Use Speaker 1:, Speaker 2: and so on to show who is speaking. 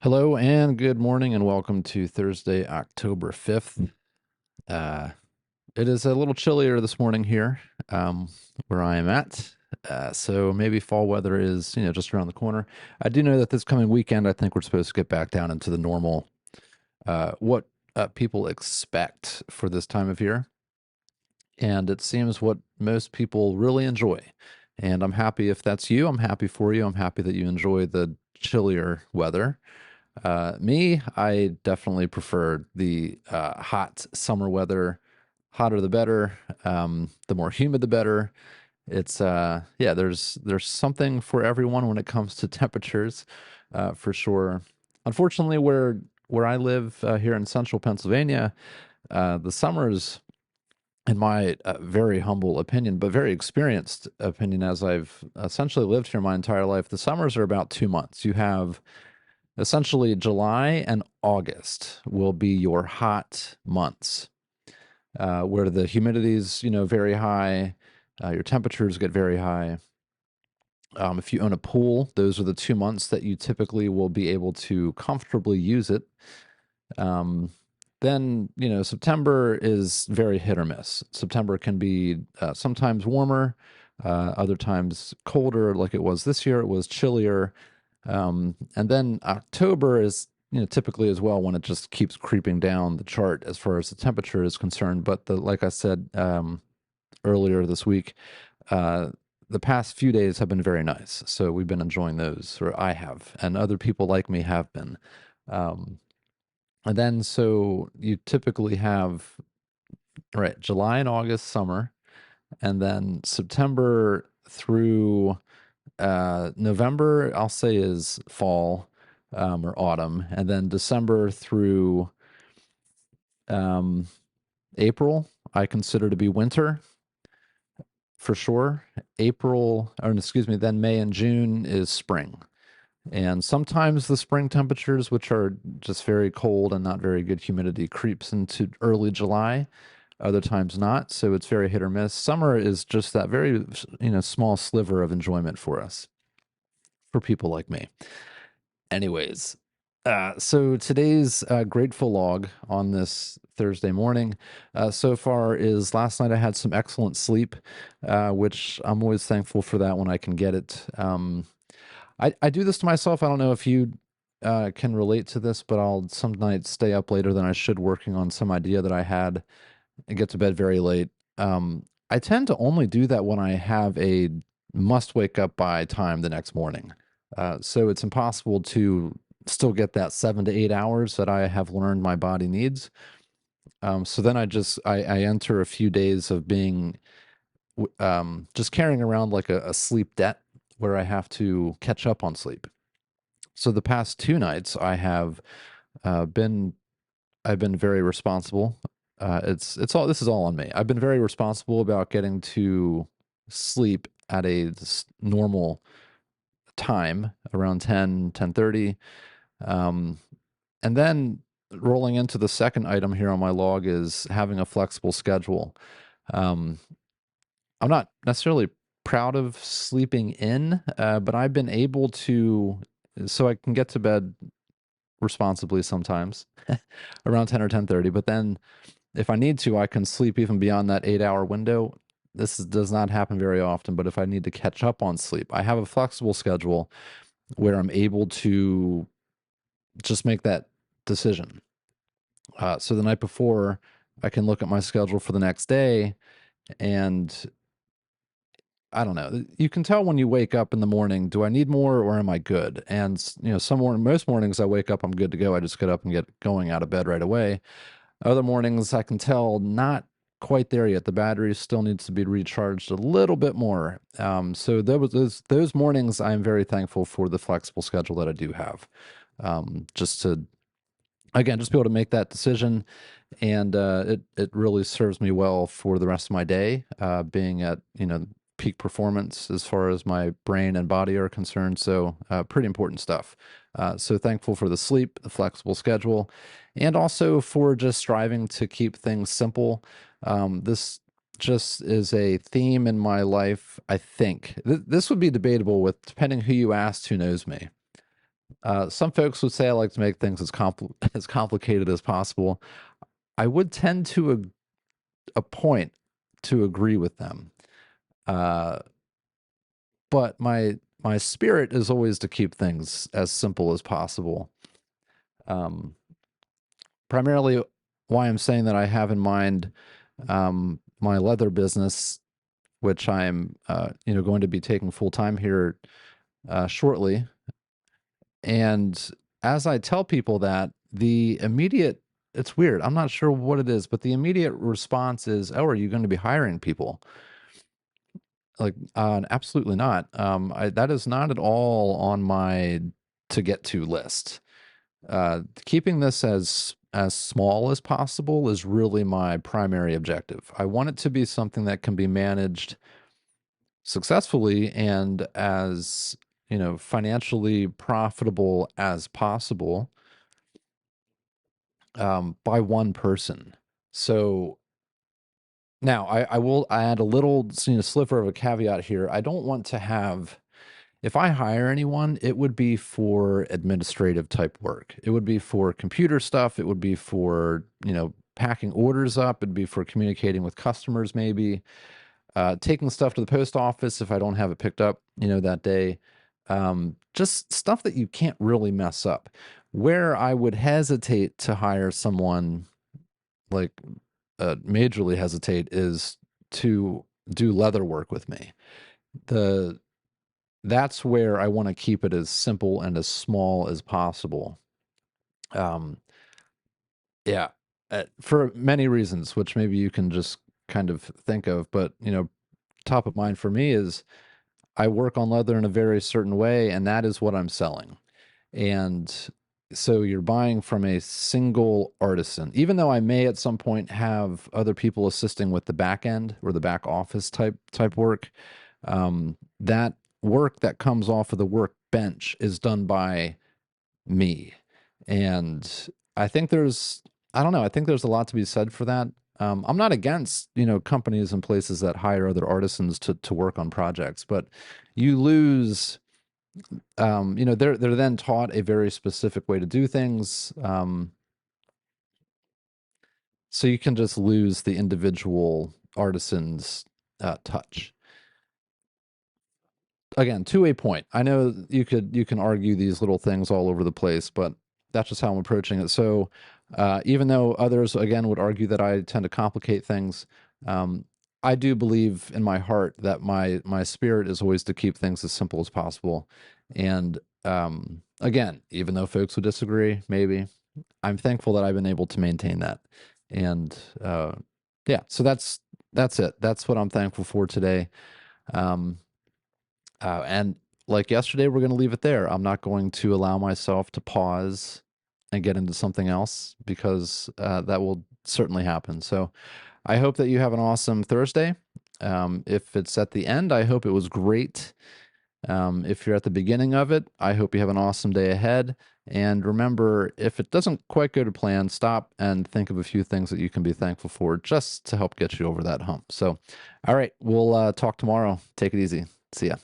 Speaker 1: Hello and good morning, and welcome to Thursday, October 5th. Uh, it is a little chillier this morning here where I am at. So maybe fall weather is, just around the corner. I do know that this coming weekend, I think we're supposed to get back down into the normal, what people expect for this time of year. And it seems what most people really enjoy. And I'm happy if that's you. I'm happy for you. I'm happy that you enjoy the chillier weather. Me, I definitely prefer the hot summer weather. Hotter the better. The more humid the better. It's yeah, there's something for everyone when it comes to temperatures, for sure. Unfortunately, where I live here in central Pennsylvania, the summers, in my very humble opinion, but very experienced opinion, as I've essentially lived here my entire life, the summers are about 2 months. You have essentially July and August will be your hot months, where the humidity is, very high. Your temperatures get very high. If you own a pool, those are the 2 months that you typically will be able to comfortably use it. Um, then, September is very hit or miss. September can be sometimes warmer, other times colder, like it was this year. It was chillier. And then October is, typically as well when it just keeps creeping down the chart as far as the temperature is concerned. But like I said earlier this week, uh, the past few days have been very nice. So we've been enjoying those, or I have, and other people like me have been. Um, and then so you typically have, right, July and August summer, and then September through November, I'll say, is fall, or autumn, and then December through um, April, I consider to be winter for sure. April, or excuse me, then May and June is spring. And sometimes the spring temperatures, which are just very cold and not very good humidity, creeps into early July. Other times not. So it's very hit or miss. Summer is just that very, small sliver of enjoyment for us, for people like me. Anyways, so today's grateful log on this Thursday morning so far is last night I had some excellent sleep, which I'm always thankful for that when I can get it. I do this to myself. I don't know if you can relate to this, but I'll some nights stay up later than I should working on some idea that I had and get to bed very late. I tend to only do that when I have a must wake up by time the next morning. So it's impossible to still get that 7 to 8 hours that I have learned my body needs. So then I enter a few days of being just carrying around like a sleep debt where I have to catch up on sleep. So the past 2 nights uh, been I've been very responsible. It's all this is all on me. I've been very responsible about getting to sleep at a normal time around 10:30. Um, and then rolling into the second item here on my log is having a flexible schedule. Um, I'm not necessarily proud of sleeping in, but I've been able to, so I can get to bed responsibly sometimes around 10 or 10:30, but then if I need to, I can sleep even beyond that 8 hour window. Does not happen very often, but if I need to catch up on sleep, I have a flexible schedule where I'm able to just make that decision. So the night before, I can look at my schedule for the next day, and I don't know. You can tell when you wake up in the morning, do I need more or am I good? And most mornings I wake up, I'm good to go. I just get up and get going out of bed right away. Other mornings I can tell not quite there yet. The battery still needs to be recharged a little bit more. So those mornings I'm very thankful for the flexible schedule that I do have. Just to again just be able to make that decision, and it really serves me well for the rest of my day, being at peak performance as far as my brain and body are concerned. So pretty important stuff. So thankful for the sleep, the flexible schedule, and also for just striving to keep things simple. This just is a theme in my life. I think this would be debatable with depending who you asked who knows me. Some folks would say I like to make things as as complicated as possible. I would tend to a point to agree with them. Uh, but my spirit is always to keep things as simple as possible. Um, Primarily, why I'm saying that I have in mind my leather business, which I'm going to be taking full time here shortly. And as I tell people that, the immediate it's weird. I'm not sure what it is, but the immediate response is, "Oh, are you going to be hiring people?" Like, absolutely not. That is not at all on my to get to list. Keeping this as small as possible is really my primary objective. I want it to be something that can be managed successfully and as financially profitable as possible by one person. So now I will add a little sliver of a caveat here. I don't want to have if I hire anyone, it would be for administrative type work. It would be for computer stuff. It would be for, packing orders up. It'd be for communicating with customers, maybe taking stuff to the post office if I don't have it picked up, that day. Just stuff that you can't really mess up. Where I would hesitate to hire someone, like majorly hesitate, is to do leather work with me. The That's where I want to keep it as simple and as small as possible. Um, yeah, for many reasons, which maybe you can just kind of think of. But top of mind for me is I work on leather in a very certain way, and that is what I'm selling. And so you're buying from a single artisan, even though I may at some point have other people assisting with the back end or the back office type work. That work that comes off of the workbench is done by me. And I think I don't know, I think there's a lot to be said for that. I'm not against, companies and places that hire other artisans to work on projects, but you lose, they're then taught a very specific way to do things. So you can just lose the individual artisan's touch. Again, to a point. I know you can argue these little things all over the place, but that's just how I'm approaching it. So even though others again would argue that I tend to complicate things, I do believe in my heart that my spirit is always to keep things as simple as possible. And again, even though folks would disagree, maybe I'm thankful that I've been able to maintain that. And yeah, so that's it. That's what I'm thankful for today. Um, and like yesterday, we're going to leave it there. I'm not going to allow myself to pause and get into something else because that will certainly happen. So I hope that you have an awesome Thursday. If it's at the end, I hope it was great. If you're at the beginning of it, I hope you have an awesome day ahead. And remember, if it doesn't quite go to plan, stop and think of a few things that you can be thankful for just to help get you over that hump. So, all right, we'll talk tomorrow. Take it easy. See ya.